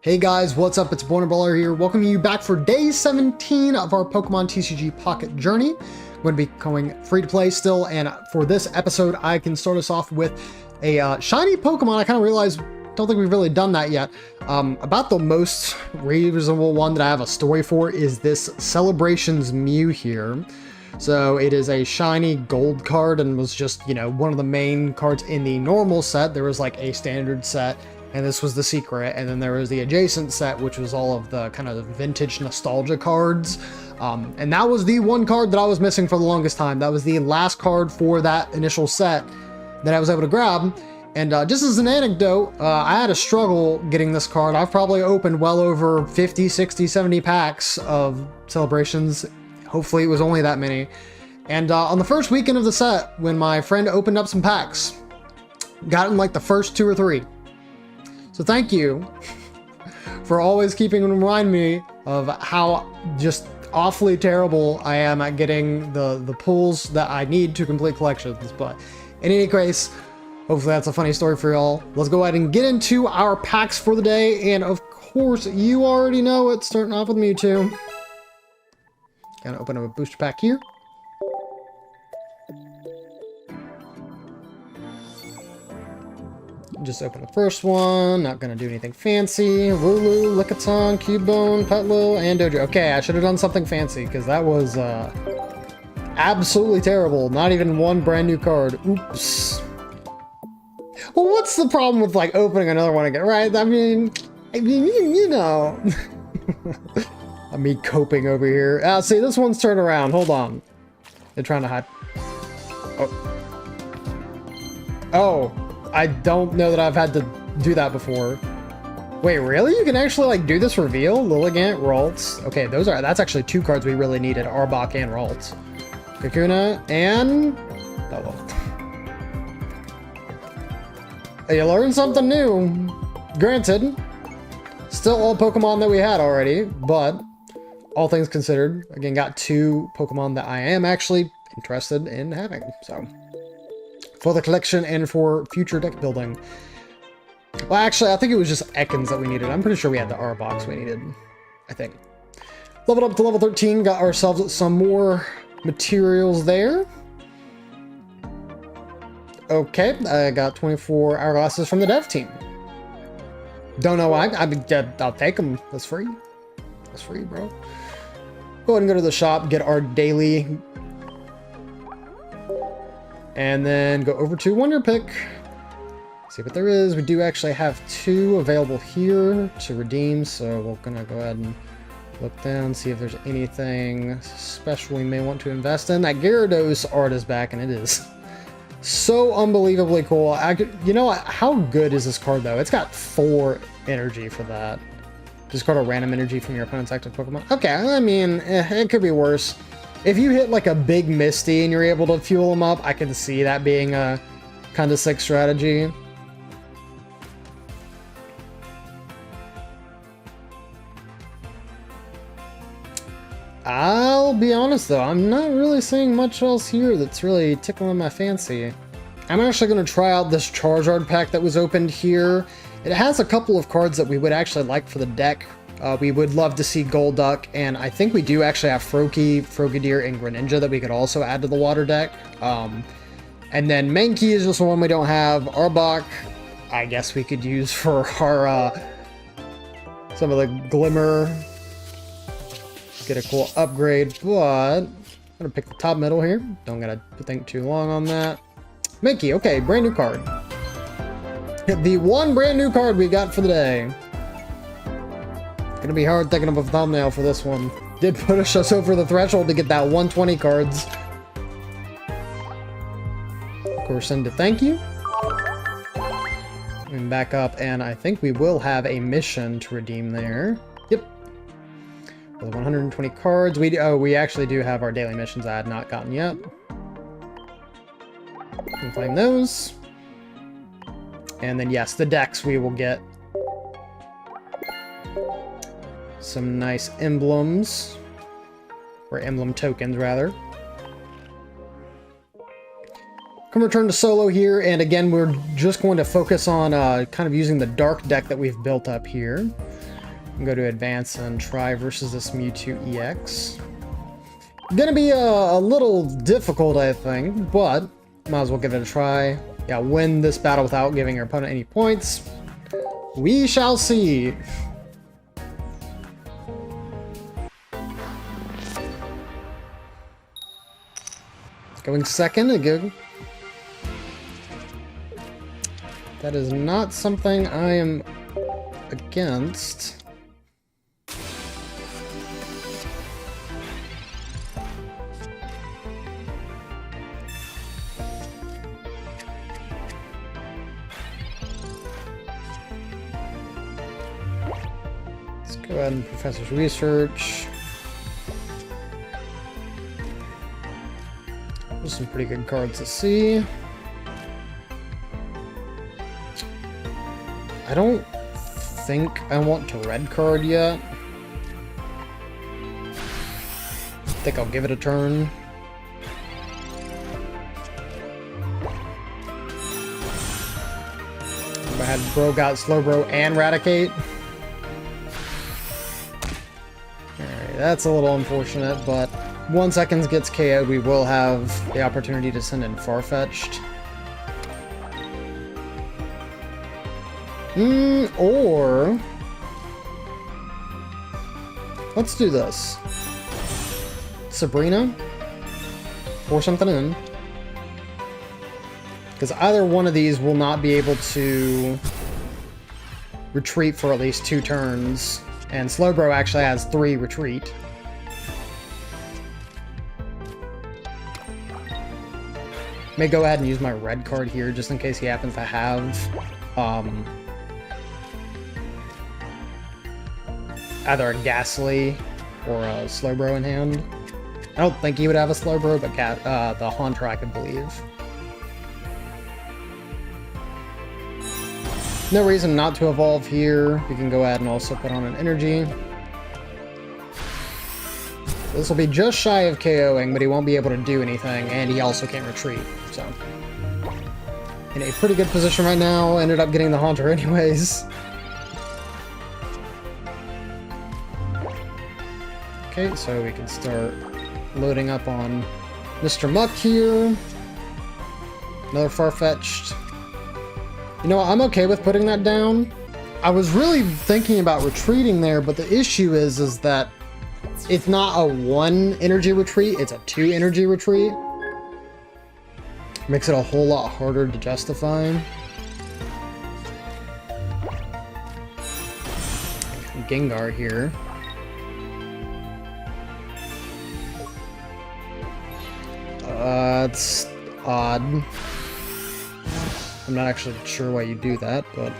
Hey guys, what's up? It's Born Brawler here, welcoming you back for day 17 of our Pokemon TCG Pocket journey. I'm going to be going free to play still, and for this episode, I can start us off with a shiny Pokemon. I kind of realized, don't think we've really done that yet. About the most reasonable one that I have a story for is this Celebrations Mew here. So it is a shiny gold card and was just, you know, one of the main cards in the normal set. There was like a standard set, and this was the secret, and then there was the adjacent set, which was all of the kind of vintage nostalgia cards. And that was the one card that I was missing for the longest time. That was the last card for that initial set that I was able to grab. And just as an anecdote, I had a struggle getting this card. I've probably opened well over 50, 60, 70 packs of Celebrations. Hopefully it was only that many. And on the first weekend of the set, when my friend opened up some packs, got in like the first 2 or 3. So thank you for always keeping and remind me of how just awfully terrible I am at getting the pulls that I need to complete collections. But in any case, hopefully that's a funny story for y'all. Let's go ahead and get into our packs for the day. And of course, you already know it, starting off with Mewtwo. Gonna open up a booster pack here. Just open the first one, not gonna do anything fancy. Lulu, Lickitung, Cubone, Petlil, and Dojo. Okay, I should have done something fancy, because that was absolutely terrible. Not even one brand new card. Oops. Well, what's the problem with like opening another one again, right? I mean, you know. Me coping over here. See, this one's turned around. Hold on. They're trying to hide. Oh, I don't know that I've had to do that before. Wait, really? You can actually like do this reveal? Lilligant, Ralts. Okay, that's actually 2 cards we really needed. Arbok and Ralts. Kakuna and Bellow. You learned something new. Granted, still all Pokemon that we had already, but all things considered, again, got 2 Pokemon that I am actually interested in having, so. For the collection and for future deck building. Well, actually, I think it was just Ekans that we needed. I'm pretty sure we had the R-Box we needed, I think. Leveled up to level 13, got ourselves some more materials there. Okay, I got 24 hourglasses from the dev team. Don't know why, I'll take them, that's free. That's free, bro. Go ahead and go to the shop, get our daily, and then go over to Wonder Pick. See what there is. We do actually have 2 available here to redeem, so we're gonna go ahead and look down, see if there's anything special we may want to invest in. That Gyarados art is back, and it is so unbelievably cool. You know what? How good is this card, though? It's got 4 energy for that. Discard a random energy from your opponent's active Pokemon. Okay, I mean, it could be worse. If you hit like a big Misty and you're able to fuel them up, I can see that being a kind of sick strategy. I'll be honest though, I'm not really seeing much else here that's really tickling my fancy. I'm actually going to try out this Charizard pack that was opened here. It has a couple of cards that we would actually like for the deck. We would love to see Golduck, and I think we do actually have Froakie, Frogadier, and Greninja that we could also add to the water deck. And then Mankey is just one we don't have. Arbok, I guess we could use for our some of the Glimmer. Get a cool upgrade, but I'm gonna pick the top middle here. Don't gotta think too long on that. Mankey, okay, brand new card. The one brand new card we got for the day. Gonna be hard thinking of a thumbnail for this one. Did push us over the threshold to get that 120 cards. Of course, send a thank you. And back up, and I think we will have a mission to redeem there. Yep. With 120 cards. We actually do have our daily missions I had not gotten yet. Can claim those. And then yes, the decks we will get. Some nice emblems, or emblem tokens rather. Come return to solo here, and again we're just going to focus on kind of using the dark deck that we've built up here. Go to advance and try versus this Mewtwo EX. Gonna be a little difficult, I think, but might as well give it a try. Yeah, win this battle without giving your opponent any points. We shall see. Going second again. That is not something I am against. Let's go ahead and Professor's Research. There's some pretty good cards to see. I don't think I want to red card yet. I think I'll give it a turn. If I had Brogot, Slowbro, and Raticate. Alright, that's a little unfortunate, but 1 second gets KO'd, we will have the opportunity to send in Farfetch'd. Or let's do this. Sabrina, pour something in. Because either one of these will not be able to retreat for at least 2 turns. And Slowbro actually has 3 retreat. May go ahead and use my red card here just in case he happens to have either a Ghastly or a Slowbro in hand. I don't think he would have a Slowbro, but the Haunter I could believe. No reason not to evolve here. We can go ahead and also put on an energy. This will be just shy of KOing, but he won't be able to do anything, and he also can't retreat, so. In a pretty good position right now, ended up getting the Haunter anyways. Okay, so we can start loading up on Mr. Muk here. Another Farfetch'd. You know what, I'm okay with putting that down. I was really thinking about retreating there, but the issue is that it's not a 1 energy retreat, it's a 2 energy retreat. Makes it a whole lot harder to justify. Gengar here. It's odd. I'm not actually sure why you do that, but...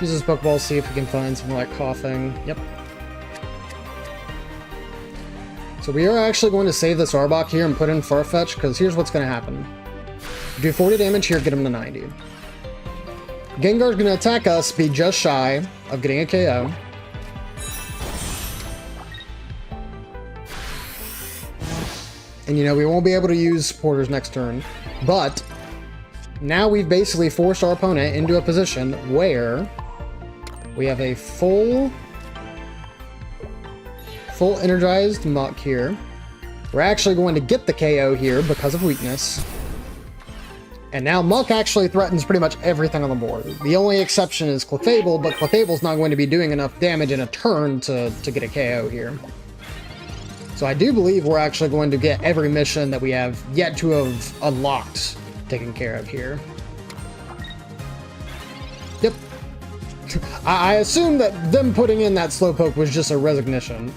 Use this Pokeball, see if we can find something like Coughing. Yep. So we are actually going to save this Arbok here and put in Farfetch, because here's what's going to happen. Do 40 damage here, get him to 90. Gengar's going to attack us, be just shy of getting a KO. And you know, we won't be able to use supporters next turn, but now we've basically forced our opponent into a position where we have a full energized Muk here. We're actually going to get the KO here because of weakness. And now Muk actually threatens pretty much everything on the board. The only exception is Clefable, but Clefable's not going to be doing enough damage in a turn to get a KO here. So I do believe we're actually going to get every mission that we have yet to have unlocked taken care of here. Yep. I assume that them putting in that Slowpoke was just a resignation.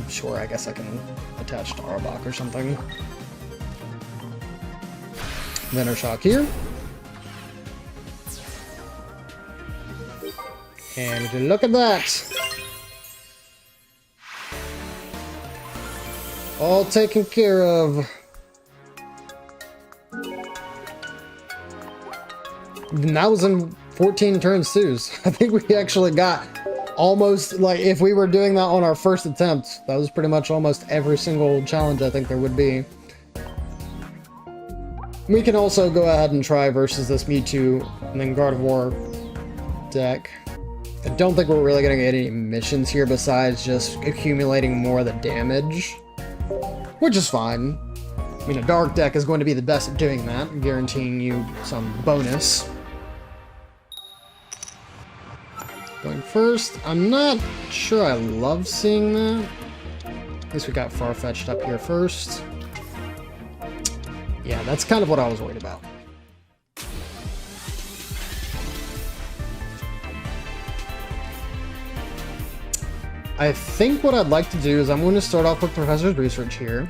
Sure, I guess I can attach to Arbok or something. Venom Shock here. And look at that! All taken care of. And that was in 14 turns too, so I think we actually got almost, like, if we were doing that on our first attempt, that was pretty much almost every single challenge I think there would be. We can also go ahead and try versus this Mewtwo and then Gardevoir deck. I don't think we're really going to get any missions here besides just accumulating more of the damage, which is fine. I mean, a dark deck is going to be the best at doing that, guaranteeing you some bonus. Going first, I'm not sure I love seeing that. At least we got Farfetch'd up here first. Yeah, that's kind of what I was worried about. I think what I'd like to do is I'm going to start off with Professor's Research here.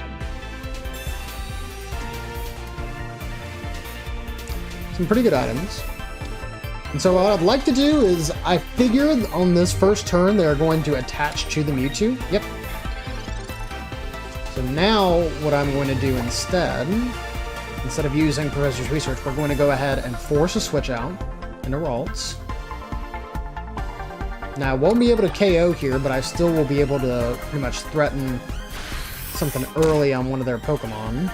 Some pretty good items. And so what I'd like to do is, I figured on this first turn they're going to attach to the Mewtwo. Yep. So now what I'm going to do instead of using Professor's Research, we're going to go ahead and force a switch out into Ralts. Now I won't be able to KO here, but I still will be able to pretty much threaten something early on one of their Pokemon.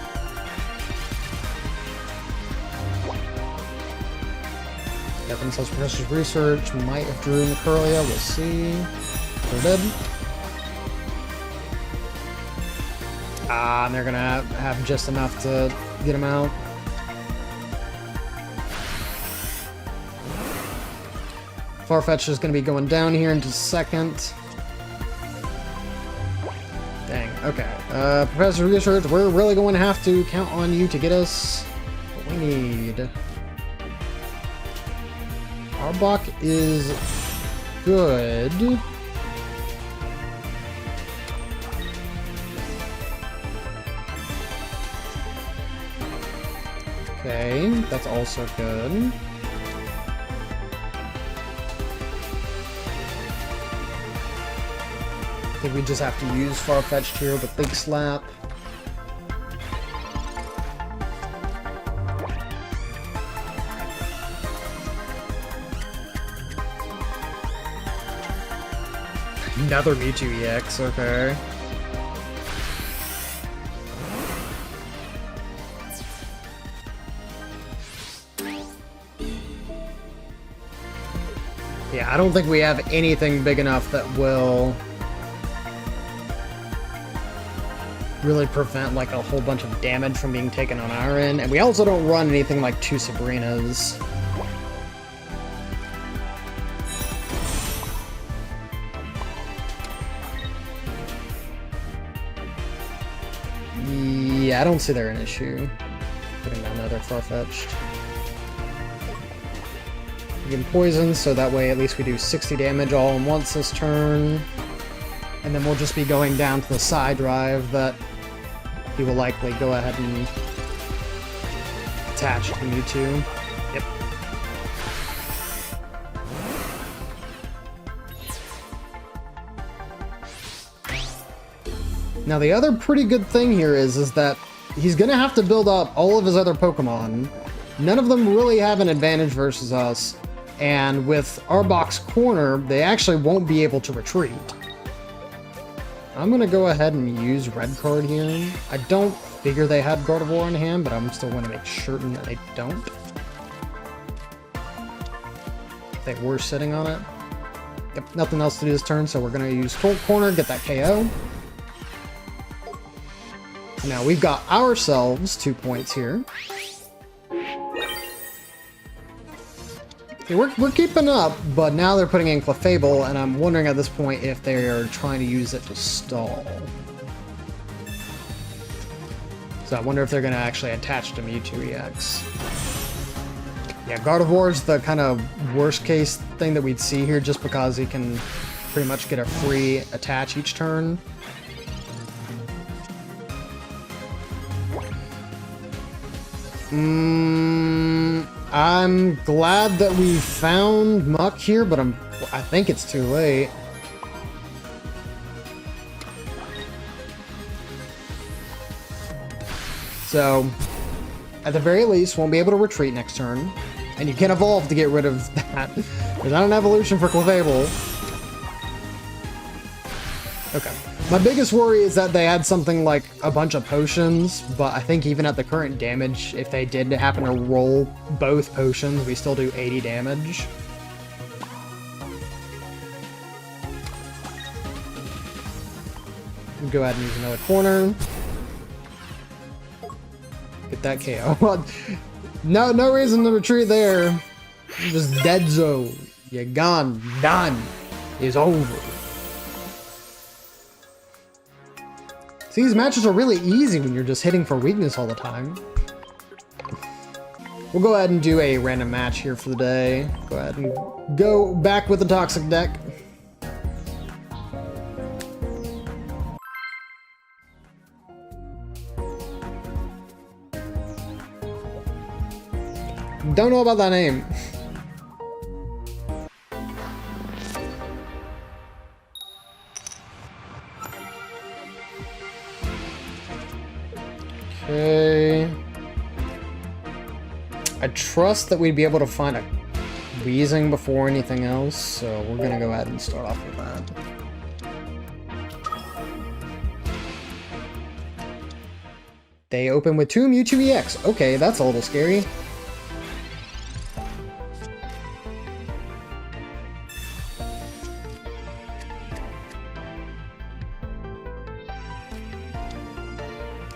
Evans has Professor's Research, might have drew in the Curlia, we'll see. They're dead. Ah, and they're gonna have just enough to get him out. Farfetch is gonna be going down here into second. Dang, okay. Professor's Research, we're really going to have to count on you to get us what we need. Arbok is good. Okay, that's also good. I think we just have to use Farfetch'd here with Big Slap. Another Mewtwo EX, okay. Yeah, I don't think we have anything big enough that will really prevent like a whole bunch of damage from being taken on our end, and we also don't run anything like two Sabrinas. Yeah, I don't see there an issue. Putting down another Farfetch'd. We can poison, so that way at least we do 60 damage all at once this turn. And then we'll just be going down to the side drive that he will likely go ahead and attach to Mewtwo. Yep. Now the other pretty good thing here is that he's gonna have to build up all of his other Pokemon. None of them really have an advantage versus us, and with Arbok's corner, they actually won't be able to retreat. I'm gonna go ahead and use red card here. I don't figure they had Gardevoir in hand, but I'm still gonna make certain that they don't. They were sitting on it. Yep, nothing else to do this turn, so we're gonna use Cold Corner, get that KO. Now we've got ourselves 2 points here. Okay, we're keeping up, but now they're putting in Clefable, and I'm wondering at this point if they are trying to use it to stall. So I wonder if they're going to actually attach to Mewtwo EX. Yeah, Gardevoir is the kind of worst case thing that we'd see here, just because he can pretty much get a free attach each turn. I'm glad that we found Muk here, but I think it's too late. So, at the very least, won't be able to retreat next turn. And you can evolve to get rid of that. There's not an evolution for Clefable. Okay. My biggest worry is that they had something like a bunch of potions, but I think even at the current damage, if they did happen to roll both potions, we still do 80 damage. Go ahead and use another corner. Get that KO. No reason to retreat there. Just dead zone. You're gone. Done. It's over. See, these matches are really easy when you're just hitting for weakness all the time. We'll go ahead and do a random match here for the day. Go ahead and go back with the toxic deck. Don't know about that name. Okay. I trust that we'd be able to find a Weezing before anything else, so we're gonna go ahead and start off with that. They open with 2 Mewtwo EX. Okay, that's a little scary.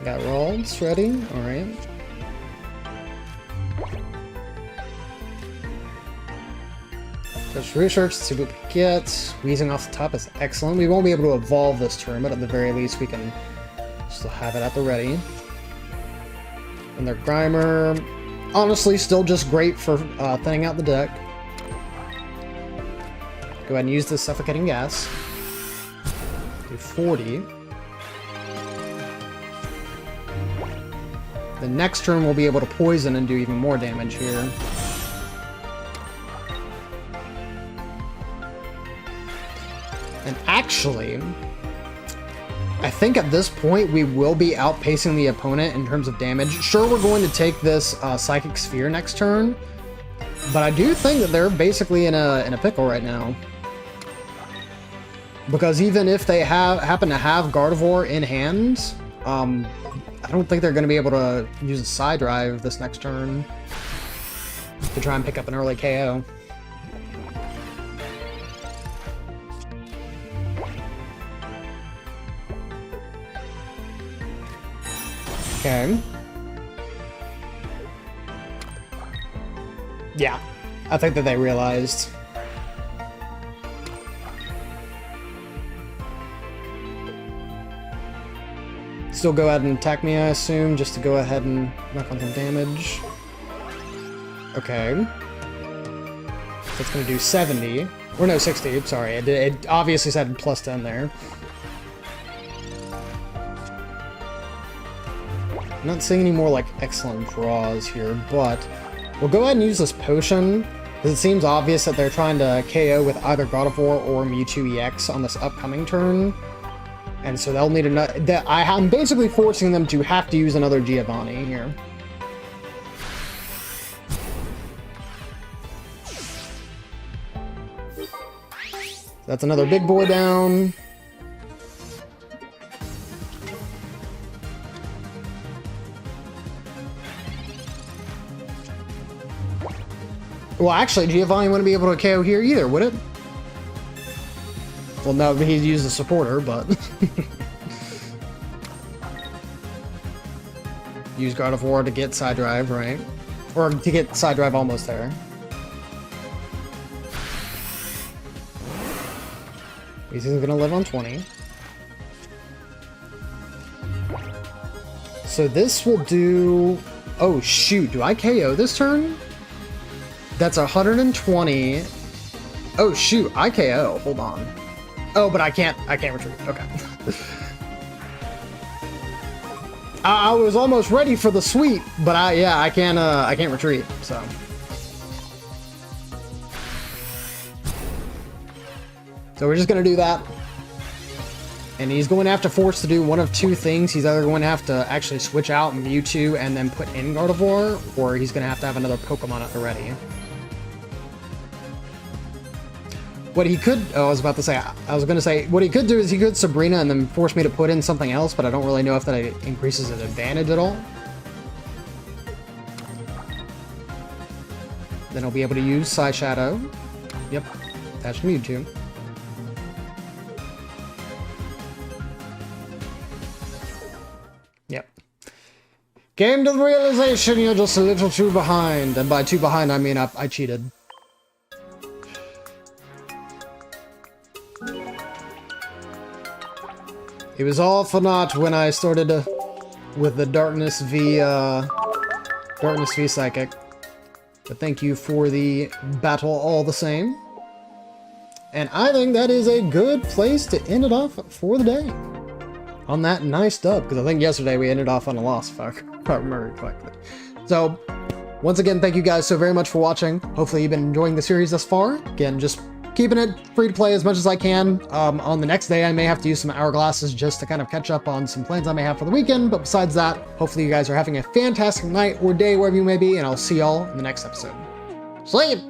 Got Ralds ready, alright. Just research, see what we get. Weezing off the top is excellent. We won't be able to evolve this turn, but at the very least we can still have it at the ready. And their Grimer, honestly, still just great for thinning out the deck. Go ahead and use the Suffocating Gas. Do 40. The next turn we'll be able to poison and do even more damage here. And actually, I think at this point we will be outpacing the opponent in terms of damage. Sure, we're going to take this Psychic Sphere next turn, but I do think that they're basically in a pickle right now. Because even if they happen to have Gardevoir in hand, I don't think they're going to be able to use a Side Drive this next turn to try and pick up an early KO. Okay. Yeah, I think that they realized. Still go ahead and attack me, I assume, just to go ahead and knock on some damage. Okay. That's going to do 70. Or no, 60, sorry. It obviously said plus 10 there. I'm not seeing any more, like, excellent draws here, but we'll go ahead and use this potion, because it seems obvious that they're trying to KO with either Gardevoir or Mewtwo EX on this upcoming turn. And so they'll need another... I'm basically forcing them to have to use another Giovanni here. That's another big boy down. Well, actually, Giovanni wouldn't be able to KO here either, would it? Well, no, he'd use the supporter, but... Use Gardevoir to get Side Drive, right? Or to get Side Drive almost there. He's gonna live on 20. So this will do... Oh, shoot. Do I KO this turn? That's 120. Oh, shoot. I KO. Hold on. Oh, but I can't retreat. Okay. I was almost ready for the sweep, but I can't retreat, so. So we're just gonna do that. And he's going to have to force to do one of two things. He's either going to have to actually switch out Mewtwo and then put in Gardevoir, or he's going to have another Pokemon at the ready. What he could, oh, I was going to say, what he could do is he could Sabrina and then force me to put in something else, but I don't really know if that increases his advantage at all. Then I'll be able to use Psy Shadow. Yep, attach Mewtwo. Yep. Came to the realization you're just a little too behind. And by too behind, I mean I cheated. It was all for naught when I started with the Darkness V Psychic. But thank you for the battle all the same. And I think that is a good place to end it off for the day. On that nice dub, because I think yesterday we ended off on a loss, if I remember correctly. So, once again, thank you guys so very much for watching. Hopefully you've been enjoying the series thus far. Again, just keeping it free to play as much as I can. On the next day, I may have to use some hourglasses just to kind of catch up on some plans I may have for the weekend. But besides that, hopefully you guys are having a fantastic night or day, wherever you may be, and I'll see y'all in the next episode. Sleep!